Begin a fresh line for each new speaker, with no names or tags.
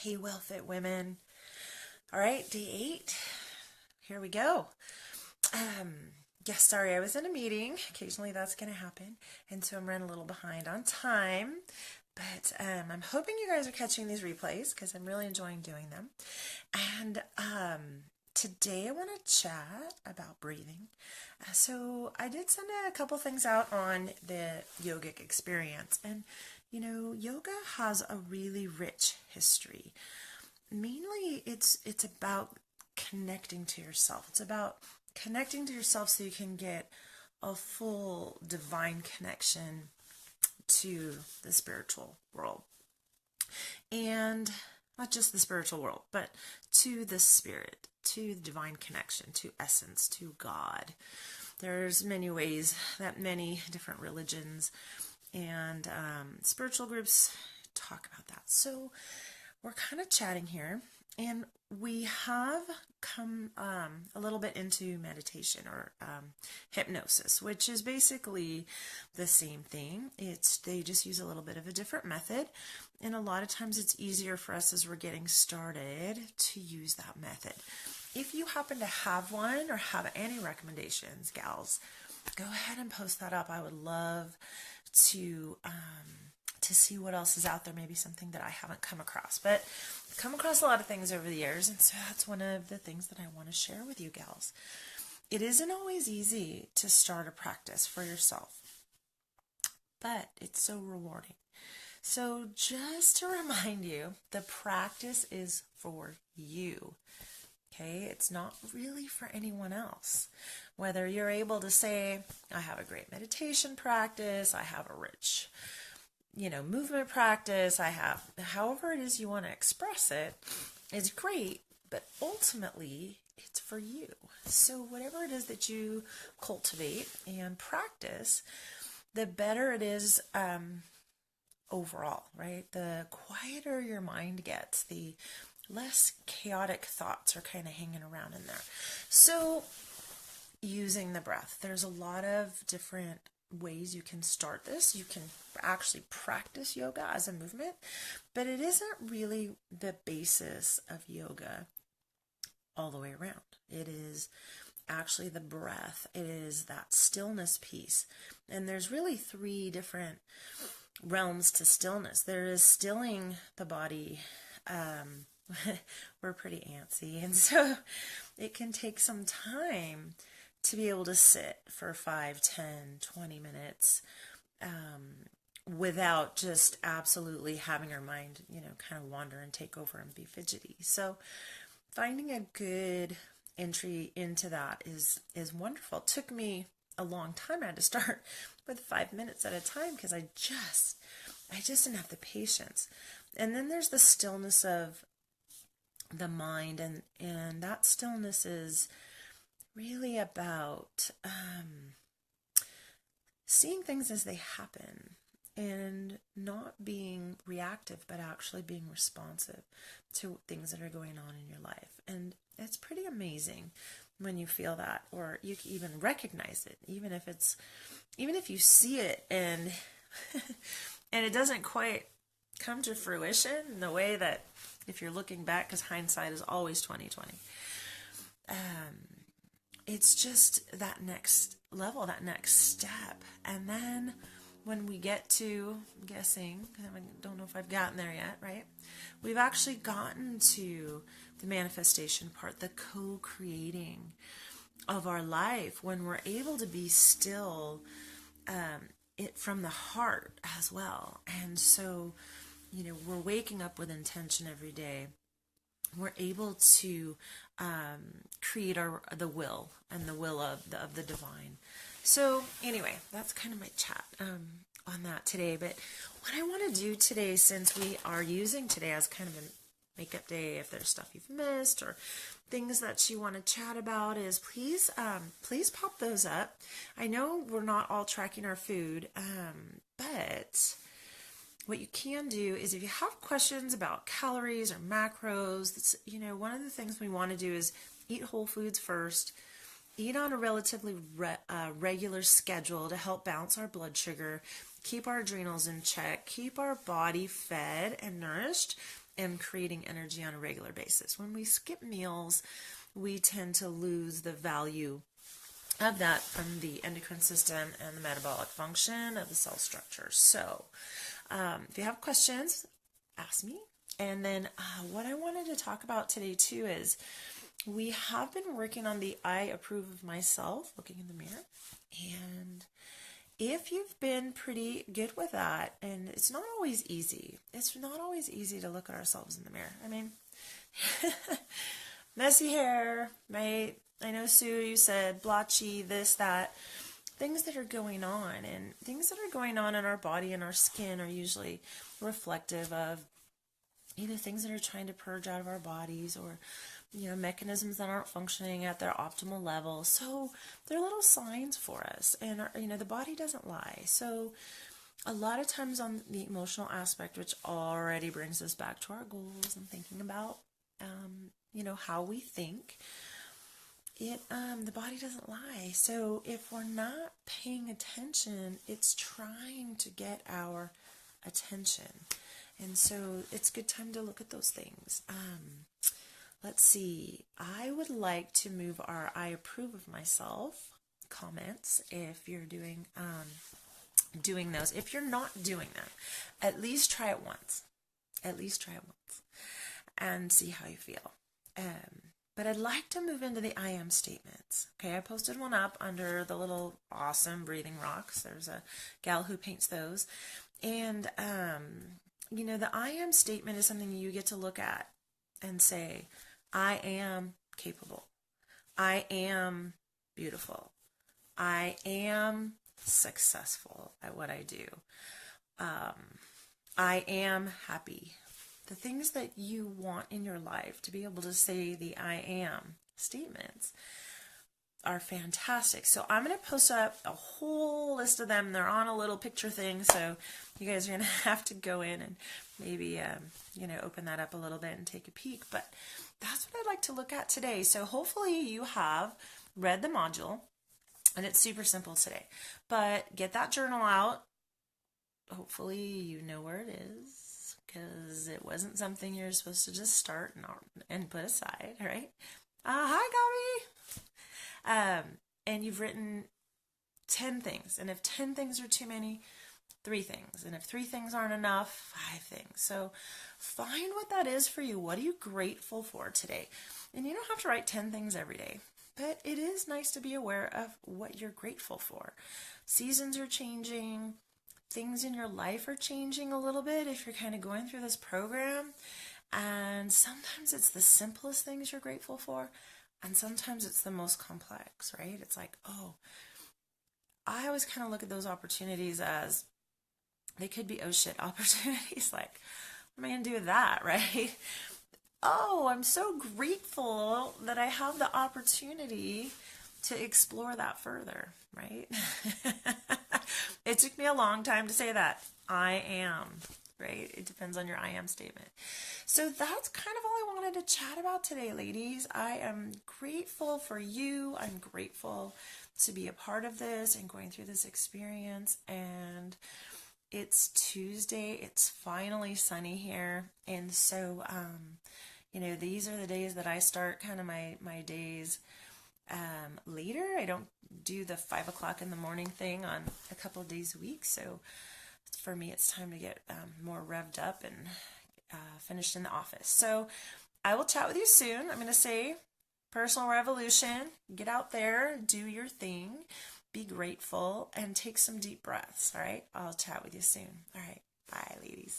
Hey, well-fit women. All right, day 8. Here we go. Um, yes, sorry, I was in a meeting. Occasionally that's going to happen. And so I'm running a little behind on time. But I'm hoping you guys are catching these replays because I'm really enjoying doing them. And today I want to chat about breathing. So I did send a couple things out on the yogic experience. And, yoga has a really rich history. Mainly, it's about connecting to yourself. It's about connecting to yourself so you can get a full divine connection to the spiritual world. And not just the spiritual world, but to the spirit, to the divine connection, to essence, to God. There's many ways that many different religions and spiritual groups talk about that. So we're kind of chatting here, and we have come a little bit into meditation or hypnosis, which is basically the same thing. They just use a little bit of a different method, and a lot of times it's easier for us as we're getting started to use that method. If you happen to have one or have any recommendations, gals, go ahead and post that up. I would love to see what else is out there, maybe something that I haven't come across. But I've come across a lot of things over the years, and so that's one of the things that I want to share with you gals. It isn't always easy to start a practice for yourself, but it's so rewarding. So just to remind you, the practice is for you. Okay, it's not really for anyone else. Whether you're able to say, I have a great meditation practice, I have a rich movement practice, I have, however it is you want to express it, is great, but ultimately it's for you. So whatever it is that you cultivate and practice, the better it is overall, right? The quieter your mind gets, the less chaotic thoughts are kind of hanging around in there. So using the breath, there's a lot of different ways you can start this. You can actually practice yoga as a movement, but it isn't really the basis of yoga all the way around. It is actually the breath. It is that stillness piece. And there's really 3 different realms to stillness. There is stilling the body. We're pretty antsy, and so it can take some time to be able to sit for 5, 10, 20 minutes without just absolutely having our mind, kind of wander and take over and be fidgety. So finding a good entry into that is wonderful. It took me a long time. I had to start with 5 minutes at a time because I just didn't have the patience. And then there's the stillness of the mind, and that stillness is really about seeing things as they happen and not being reactive, but actually being responsive to things that are going on in your life. And it's pretty amazing when you feel that, or you can even recognize it, even if you see it and and it doesn't quite come to fruition in the way that if you're looking back, because hindsight is always 20/20. It's just that next level, that next step. And then when we get to, I'm guessing, I don't know if I've gotten there yet, right? We've actually gotten to the manifestation part, the co-creating of our life, when we're able to be still, it from the heart as well. And so, we're waking up with intention every day. We're able to create the will and the will of the divine. So anyway, that's kind of my chat on that today. But what I want to do today, since we are using today as kind of a makeup day, if there's stuff you've missed or things that you want to chat about, is please pop those up. I know we're not all tracking our food, but what you can do is, if you have questions about calories or macros, one of the things we want to do is eat whole foods first, eat on a relatively regular schedule to help balance our blood sugar, keep our adrenals in check, keep our body fed and nourished, am creating energy on a regular basis. When we skip meals, we tend to lose the value of that from the endocrine system and the metabolic function of the cell structure. So if you have questions, ask me. And then what I wanted to talk about today too is we have been working on the I approve of myself, looking in the mirror. And if you've been pretty good with that, and it's not always easy. It's not always easy to look at ourselves in the mirror. I mean, messy hair, right? I know, Sue, you said blotchy, this, that. Things that are going on, and things that are going on in our body and our skin are usually reflective of either things that are trying to purge out of our bodies, or mechanisms that aren't functioning at their optimal level. So they're little signs for us, and the body doesn't lie. So a lot of times on the emotional aspect, which already brings us back to our goals and thinking about how we think, the body doesn't lie. So if we're not paying attention, it's trying to get our attention. And so it's a good time to look at those things. Let's see. I would like to move our I approve of myself comments if you're doing those. If you're not doing them, at least try it once. At least try it once and see how you feel. But I'd like to move into the I am statements. Okay, I posted one up under the little awesome breathing rocks. There's a gal who paints those. And, the I am statement is something you get to look at and say, I am capable. I am beautiful. I am successful at what I do. I am happy. The things that you want in your life, to be able to say the I am statements, are fantastic. So I'm going to post up a whole list of them. They're on a little picture thing, so you guys are going to have to go in and maybe open that up a little bit and take a peek. But that's what I'd like to look at today. So hopefully you have read the module, and it's super simple today. But get that journal out. Hopefully you know where it is, because it wasn't something you're supposed to just start and put aside, right? Hi, Gabby. And you've written 10 things. And if 10 things are too many, 3 things. And if 3 things aren't enough, 5 things. So find what that is for you. What are you grateful for today? And you don't have to write 10 things every day, but it is nice to be aware of what you're grateful for. Seasons are changing. Things in your life are changing a little bit if you're kind of going through this program. And sometimes it's the simplest things you're grateful for, and sometimes it's the most complex, right? It's like, I always kind of look at those opportunities as they could be shit opportunities. Like, what am I going to do with that, right? I'm so grateful that I have the opportunity to explore that further, right? It took me a long time to say that. I am, right? It depends on your I am statement. So that's kind of all I wanted to chat about today, ladies. I am grateful for you. I'm grateful to be a part of this and going through this experience. And it's Tuesday. It's finally sunny here. And so, these are the days that I start kind of my days later. I don't do the 5 o'clock in the morning thing on a couple of days a week. So for me, it's time to get more revved up and finished in the office. So I will chat with you soon. I'm going to say personal revolution. Get out there, do your thing, be grateful, and take some deep breaths. All right. I'll chat with you soon. All right. Bye, ladies.